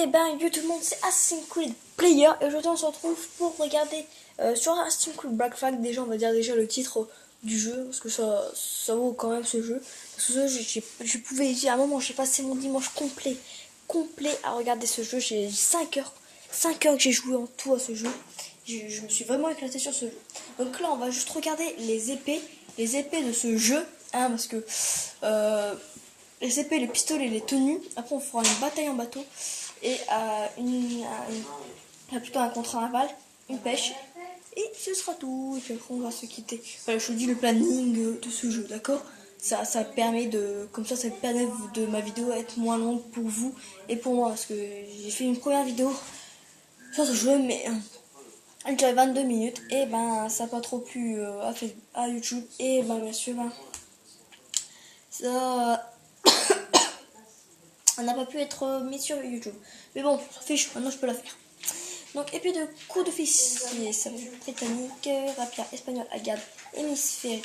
Et ben yo tout le monde, c'est Assassin's Creed Player et aujourd'hui on se retrouve pour regarder sur Assassin's Creed Black Flag. Déjà on va dire déjà le titre du jeu parce que ça vaut quand même ce jeu. Parce que ce jeu, je pouvais dire à un moment j'ai passé mon dimanche complet à regarder ce jeu. J'ai 5 heures que j'ai joué en tout à ce jeu. Je me suis vraiment éclaté sur ce jeu. Donc là on va juste regarder les épées de ce jeu, hein, parce que les épées, les pistolets, les tenues. Après on fera une bataille en bateau et plutôt un contrat naval, une pêche, et ce sera tout. Et puis après on va se quitter. Voilà, je vous dis le planning de ce jeu, d'accord. Ça permet de, comme ça permet de ma vidéo être moins longue pour vous et pour moi, parce que j'ai fait une première vidéo sur ce jeu, mais elle durait 22 minutes et ben ça n'a pas trop plu à YouTube, et ben bien sûr ça n'a pas pu être mis sur YouTube. Mais bon, ça fiche, maintenant je peux la faire. Donc épée de coup d'officier, ça veut dire britannique, rapière espagnol à garde hémisphérique,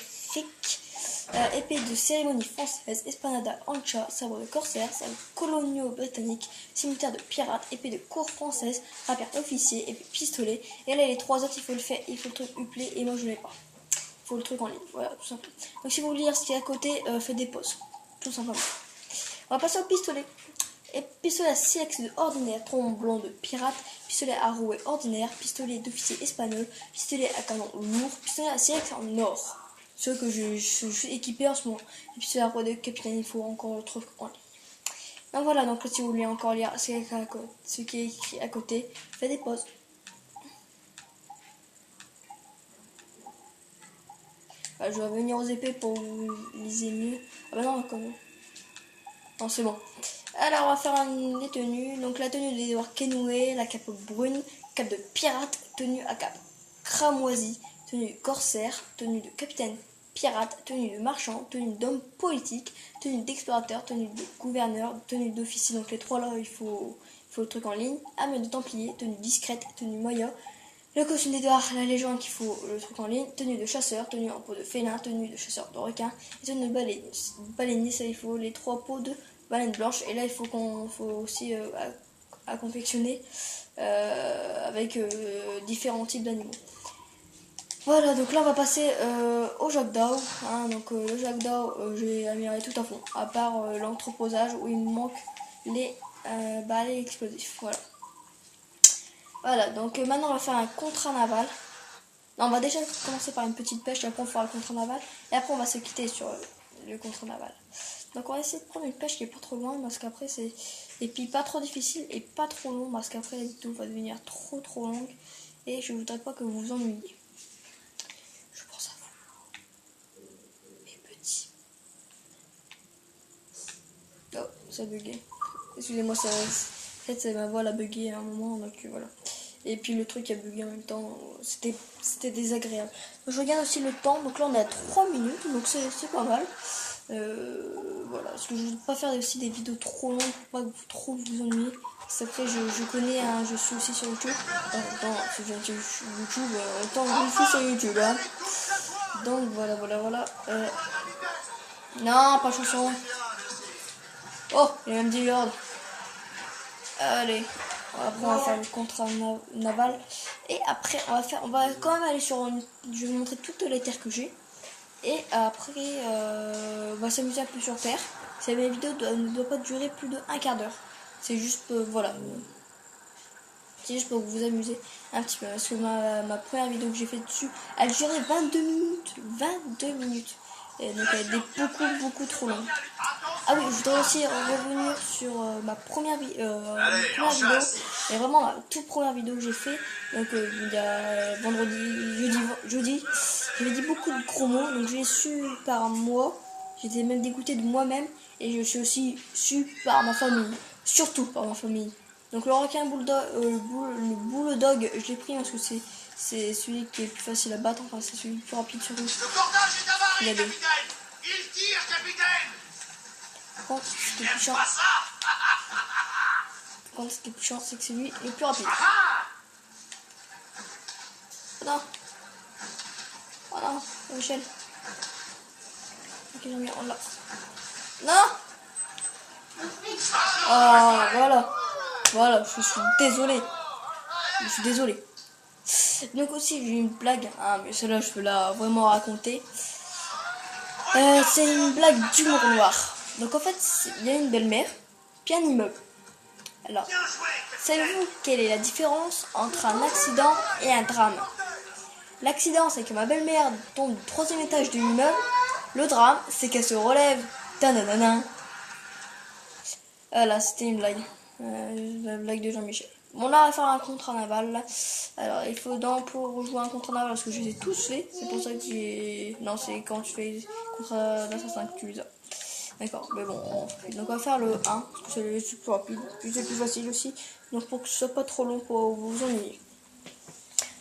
épée de cérémonie française, espadada ancha, sabre de corsaire, sabre coloniaux britannique, cimetière de pirate, épée de cour française, rapière officier, épée pistolet. Et là les trois autres il faut le truc uplé et moi je l'ai pas. Il faut le truc en ligne, voilà tout simplement. Donc si vous voulez lire ce qui est à côté, faites des pauses, tout simplement. On va passer au pistolet. Et pistolet à 6 axes ordinaire, tronc blanc de pirate, pistolet à rouet ordinaire, pistolet d'officier espagnol, pistolet à canon lourd, pistolet à 6 axes en or. Ceux que je suis équipé en ce moment. Et pistolet à rouet de capitaine, il faut encore le truc en ligne. Donc voilà, donc là, si vous voulez encore lire ce qui est écrit à côté, faites des pauses. Voilà, je vais revenir aux épées pour vous liser mieux. Ah bah non, comment? Non, c'est bon. Alors on va faire les tenues. Donc la tenue d'Edward Kenway, la cape brune, cape de pirate, tenue à cape cramoisie, tenue de corsaire, tenue de capitaine pirate, tenue de marchand, tenue d'homme politique, tenue d'explorateur, tenue de gouverneur, tenue d'officier. Donc les trois là il faut le truc en ligne. Arme de templier, tenue discrète, tenue moya. Le costume d'Edward, la légende qu'il faut le truc en ligne. Tenue de chasseur, tenue en peau de félin, tenue de chasseur de requin, et tenue de baleinier. Ça il faut les trois peaux de baleine blanche. Et là il faut aussi à confectionner avec différents types d'animaux. Voilà, donc là on va passer au Jackdaw, hein. Donc le Jackdaw, j'ai amélioré tout à fond, à part l'entreposage où il me manque les balais explosifs. Voilà, donc maintenant on va faire un contrat naval. Non, on va déjà commencer par une petite pêche, et après on fera le contrat naval, et après on va se quitter sur le contrat naval. Donc on va essayer de prendre une pêche qui est pas trop loin, parce qu'après c'est... Et puis pas trop difficile et pas trop long, parce qu'après la vidéo va devenir trop longue, et je voudrais pas que vous vous ennuyiez. Je pense à vous, mes petits. Oh, ça buguait. Excusez-moi, en fait ma voix a bugué à un moment, donc voilà. Et puis le truc a bugué en même temps, c'était désagréable. Donc, je regarde aussi le temps, donc là on est à 3 minutes, donc c'est pas mal. Voilà, parce que je ne veux pas faire aussi des vidéos trop longues pour pas que vous trop vous ennuyer. Parce qu'après je connais, hein, je suis aussi sur YouTube. Je suis sur YouTube, hein. Donc voilà. Non, pas chanson. Oh, il y a même des hordes. Allez. Après on va faire le contrat naval. Et après on va quand même aller sur je vais vous montrer toutes les terres que j'ai. Et après on va s'amuser un peu sur terre. Cette vidéo ne doit pas durer plus de un quart d'heure. C'est juste voilà. C'est juste pour vous amuser un petit peu. Parce que ma première vidéo que j'ai fait dessus, elle durait 22 minutes. 22 minutes. Et donc elle était beaucoup trop longue. Ah oui, je voudrais aussi revenir sur ma première vidéo. Et vraiment ma toute première vidéo que j'ai fait. Donc il y a jeudi. J'avais dit beaucoup de gros mots. Donc j'ai su par moi. J'étais même dégoûtée de moi-même. Et je suis aussi su par ma famille. Surtout par ma famille. Donc le requin le bulldog, je l'ai pris parce que c'est celui qui est plus facile à battre. Enfin c'est celui le plus rapide sur lui. Regardez. Il tire, capitaine. Par contre, ce qui est plus chiant, c'est que c'est lui le plus rapide. Non. Oh non, Michel. Ok, j'en viens, on l'a. Non. Oh, voilà. Voilà, je suis désolé. Je suis désolé. Donc aussi j'ai une blague, ah mais celle-là je peux la vraiment raconter. C'est une blague d'humour noir. Donc en fait il y a une belle-mère, puis un immeuble. Alors, savez-vous quelle est la différence entre un accident et un drame? L'accident c'est que ma belle-mère tombe du 3e étage de l'immeuble. Le drame c'est qu'elle se relève. Tananana. Voilà, c'était une blague. La blague de Jean-Michel. Bon là on va faire un contrat naval là. Alors il faut pour jouer un contrat naval parce que je les ai tous fait. C'est pour ça que j'ai... Non c'est quand tu fais contrat d'assassin que tu les as. D'accord, mais bon donc on va faire le 1 parce que c'est le plus rapide. Puis c'est plus facile aussi. Donc pour que ce soit pas trop long pour vous ennuyer.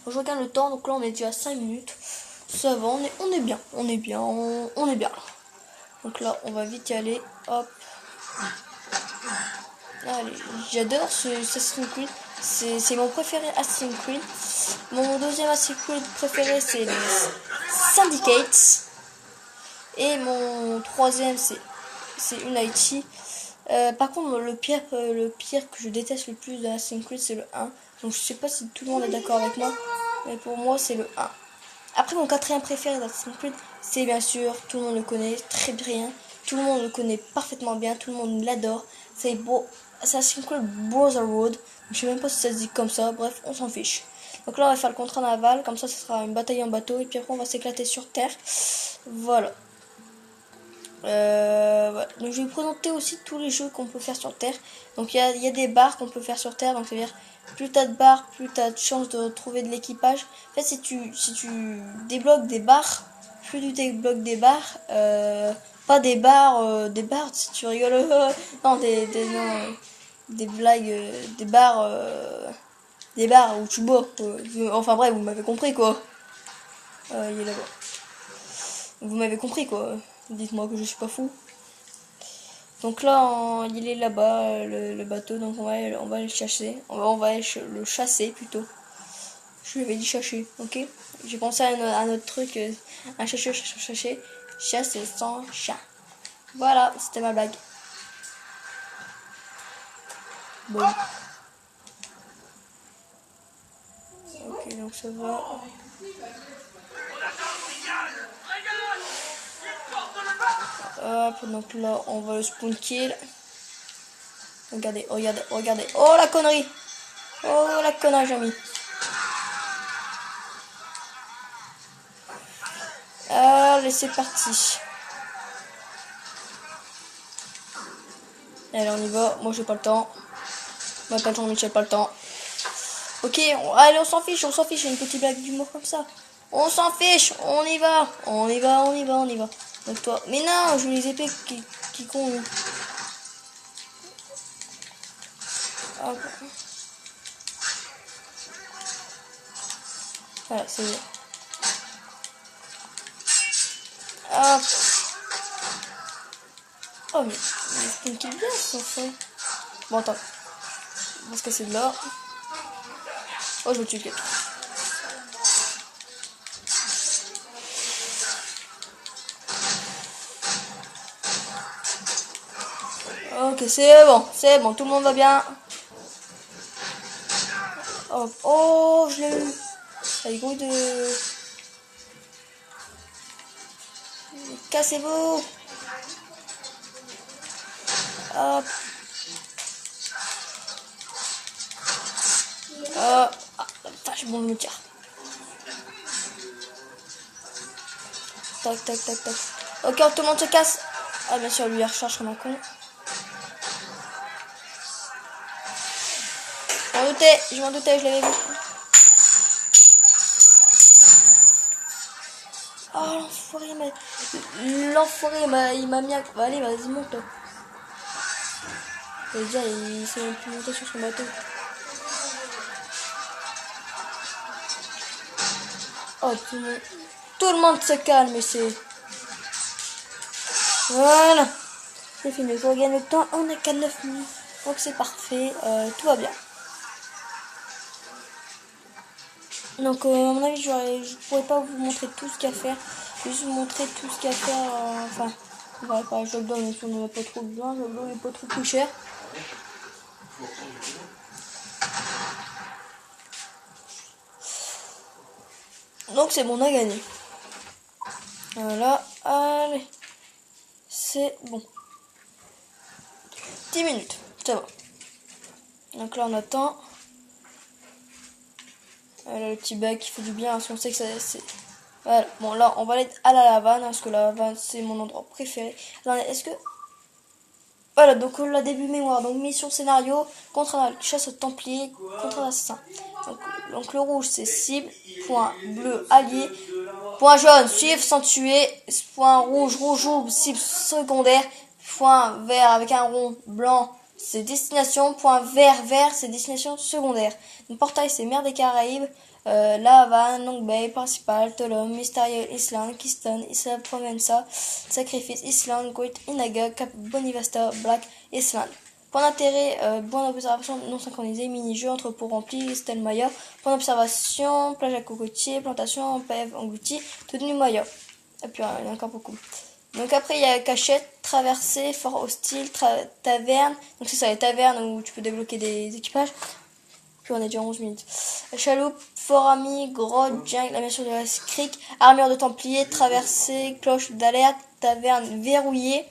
Donc, je regarde le temps, donc là on est déjà à 5 minutes. Ça va, on est bien. On est bien. Donc là on va vite y aller. Hop. Allez, j'adore ce Assassin's Creed, c'est mon préféré Assassin's Creed. Mon deuxième Assassin's Creed préféré c'est les Syndicates. Et mon troisième c'est Unity. Par contre le pire que je déteste le plus de Assassin's Creed c'est le 1. Donc je sais pas si tout le monde est d'accord avec moi, mais pour moi c'est le 1. Après mon quatrième préféré d'Assassin's Creed c'est bien sûr, tout le monde le connaît très bien. Tout le monde le connaît parfaitement bien, tout le monde l'adore. C'est beau. Assassin's Creed Brotherhood. Je sais même pas si ça se dit comme ça. Bref, on s'en fiche. Donc là, on va faire le contrat naval. Comme ça, ce sera une bataille en bateau. Et puis après, on va s'éclater sur terre. Voilà. Voilà. Donc, je vais vous présenter aussi tous les jeux qu'on peut faire sur terre. Donc, il y a des barres qu'on peut faire sur terre. Donc, c'est-à-dire, plus t'as de barres, plus t'as de chances de trouver de l'équipage. En fait, si tu débloques des barres, plus tu débloques des barres, pas des barres, si tu rigoles, non, des blagues, des barres où tu bois, enfin bref, vous m'avez compris quoi. Il est là-bas. Vous m'avez compris quoi. Dites-moi que je suis pas fou. Donc là, il est là-bas, le bateau, donc on va le chasser. On va le chasser plutôt. Je lui avais dit chasser, ok. J'ai pensé à un autre truc, un chasser, chasser sans chat. Voilà, c'était ma blague. Bon. Ok, donc ça va. Hop, donc là, on va le spawn kill. Regardez, regardez, regardez. Oh la connerie! Oh la connerie, j'ai mis. Allez, c'est parti. Allez, on y va. Moi, j'ai pas le temps. Moi, pas Jean-Michel, pas le temps. Ok, allez, on s'en fiche, j'ai une petite blague d'humour comme ça. On s'en fiche, on y va. On y va. Donc toi, mais non, je les épées qui con. Hop. Voilà, c'est bien. Hop. Oh, mais c'est une kill bien, ça fait. Bon, attends. On va se casser de là. Oh, je vais le tuer. Ok, c'est bon, tout le monde va bien. Oh, oh, je l'ai eu. Allez, gros de... Cassez-vous. Hop. Ah, la vache, bon, je me tire. Tac, tac, tac, tac. Ok, tout le monde se casse. Ah, bien sûr, lui, il recharge comme un con. Je m'en doutais, je l'avais vu. Oh, l'enfoiré, il m'a mis à... Allez, vas-y, monte, toi. Déjà, il s'est même plus monté sur son bateau. Oh, tout le monde se calme ici. Voilà. C'est fini, je regagne le temps. On est qu'à 9 minutes. Donc c'est parfait. Tout va bien. Donc à mon avis, je pourrais pas vous montrer tout ce qu'il y a à faire. Je vais juste vous montrer tout ce qu'il y a à faire. Enfin, on va pas, je le donne, mais si on n'en a pas trop besoin. Je le donne, il n'est pas trop plus cher. Donc c'est bon, on a gagné. Voilà, allez. C'est bon. 10 minutes, ça va. Donc là on attend. Voilà, le petit bec qui fait du bien, parce qu'on sait que c'est... Voilà, bon là on va aller à la Havane, parce que la Havane c'est mon endroit préféré. Attendez, est-ce que... Voilà, donc la début mémoire, donc mission scénario, contre la chasse aux templiers, contre l'assassin. Donc le rouge c'est cible, point bleu allié, point jaune suivre sans tuer, point rouge cible secondaire, point vert avec un rond blanc c'est destination, point vert c'est destination secondaire. Donc portail c'est mer des Caraïbes, La Havane, Long Bay, Principal, Tulum, Mystérieux Island, Keystone, Isla Provenza, Sacrifice Island, Great Inaga, Cap Bonavista, Black Island. Point d'intérêt, point d'observation non synchronisé, mini-jeu, entrepôt rempli, stèle Maya. Point d'observation, plage à cocotiers, plantation, pève engloutie, tenue Maya. Et puis il y a encore beaucoup. Donc après il y a cachette, traversée, fort hostile, taverne. Donc c'est ça les tavernes où tu peux débloquer des équipages. Puis on est déjà 11 minutes. Chaloupe, fort ami, grotte, jungle, la mission de la crique, armure de templier, traversée, cloche d'alerte, taverne verrouillée,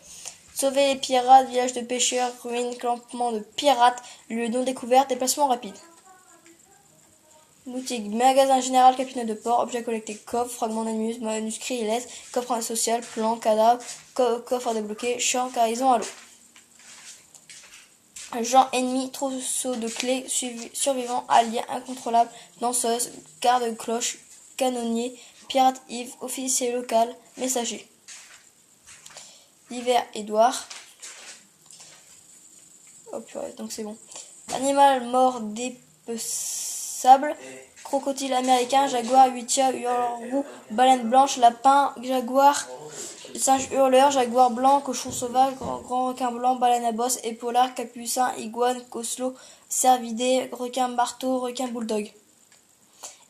sauver les pirates, village de pêcheurs, ruines, campement de pirates, lieu non découvert, déplacement rapide. Boutique, magasin général, capitaine de port, objets collectés, coffre, fragments d'animus, manuscrits et lettres, coffre social, plan, cadavre, coffre à débloquer, champ, cargaison à l'eau. Genre ennemi, trousseau de clés, survivant, allié, incontrôlable, danseuse, garde-cloche, canonnier, pirate Yves, officier local, messager. L'hiver, Édouard. Oh purée, donc c'est bon. Animal mort dépeçable, crocodile américain, jaguar, huitia, hurle-roux, baleine blanche, lapin, jaguar, singe hurleur, jaguar blanc, cochon sauvage, grand requin blanc, baleine à bosse, épaulard, capucin, iguane, coslo, cervidé, requin marteau, requin bulldog.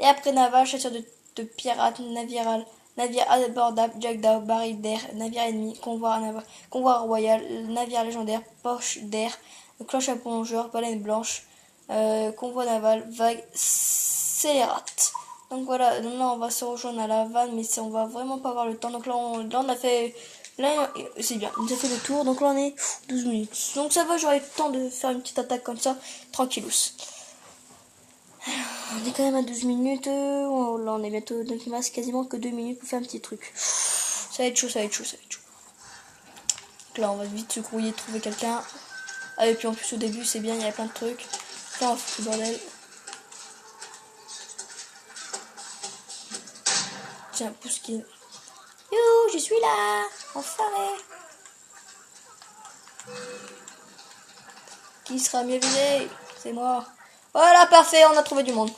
Et après naval, chasseur de pirates, navire abordable, jackdaw, baril d'air, navire ennemi, convoi royal, navire légendaire, poche d'air, cloche à plongeur, baleine blanche, convoi naval, vague, scélérate. Donc voilà, maintenant on va se rejoindre à la Havane, mais on va vraiment pas avoir le temps. Donc là on a fait... Là c'est bien, on a fait le tour, donc là on est 12 minutes. Donc ça va, j'aurai le temps de faire une petite attaque comme ça, tranquillous. On est quand même à 12 minutes, là on est bientôt, donc il me reste quasiment que 2 minutes pour faire un petit truc. Ça va être chaud. Donc là on va vite se grouiller, trouver quelqu'un. Ah et puis en plus au début c'est bien, il y a plein de trucs. Là on fait le bordel. Tiens, Pouskine. Youhou, je suis là, enfoiré. Qui sera mieux visé? C'est moi. Voilà, parfait, on a trouvé du monde.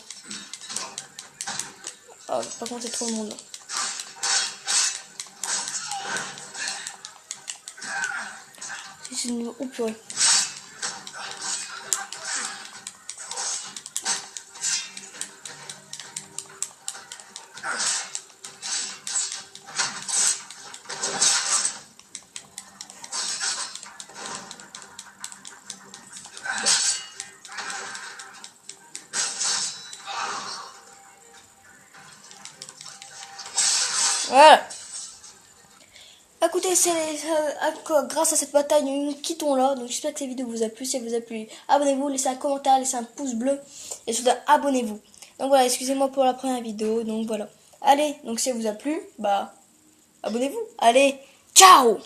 Oh, par contre, c'est trop de monde. C'est une... Oh purée. Voilà. Écoutez, grâce à cette bataille, nous quittons là. Donc j'espère que cette vidéo vous a plu. Si elle vous a plu, abonnez-vous, laissez un commentaire, laissez un pouce bleu. Et surtout, abonnez-vous. Donc voilà, excusez-moi pour la première vidéo. Donc voilà. Allez, donc si elle vous a plu, bah, abonnez-vous. Allez, ciao!